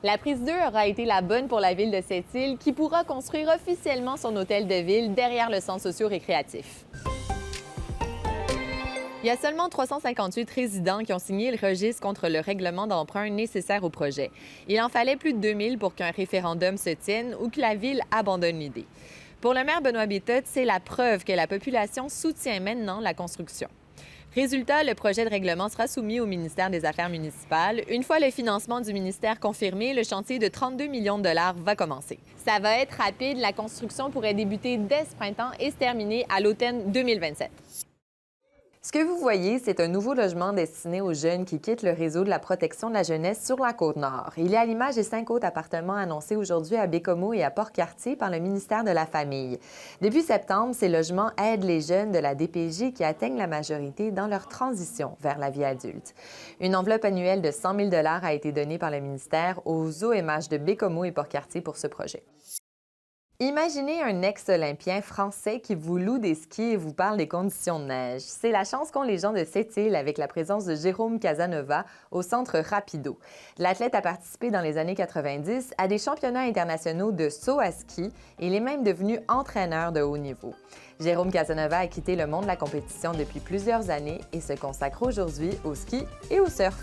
La prise 2 aura été la bonne pour la ville de Sept-Îles qui pourra construire officiellement son hôtel de ville derrière le centre socio-récréatif. Il y a seulement 358 résidents qui ont signé le registre contre le règlement d'emprunt nécessaire au projet. Il en fallait plus de 2000 pour qu'un référendum se tienne ou que la ville abandonne l'idée. Pour le maire Benoît Bétotte, c'est la preuve que la population soutient maintenant la construction. Résultat, le projet de règlement sera soumis au ministère des Affaires municipales. Une fois le financement du ministère confirmé, le chantier de 32 millions de dollars va commencer. Ça va être rapide, la construction pourrait débuter dès ce printemps et se terminer à l'automne 2027. Ce que vous voyez, c'est un nouveau logement destiné aux jeunes qui quittent le réseau de la protection de la jeunesse sur la Côte-Nord. Il est à l'image des 5 autres appartements annoncés aujourd'hui à Bécomo et à Port-Cartier par le ministère de la Famille. Depuis septembre, ces logements aident les jeunes de la DPJ qui atteignent la majorité dans leur transition vers la vie adulte. Une enveloppe annuelle de 100 000 $ a été donnée par le ministère aux OMH de Bécomo et Port-Cartier pour ce projet. Imaginez un ex-olympien français qui vous loue des skis et vous parle des conditions de neige. C'est la chance qu'ont les gens de Sept-Îles avec la présence de Jérôme Casanova au centre Rapido. L'athlète a participé dans les années 90 à des championnats internationaux de saut à ski et il est même devenu entraîneur de haut niveau. Jérôme Casanova a quitté le monde de la compétition depuis plusieurs années et se consacre aujourd'hui au ski et au surf.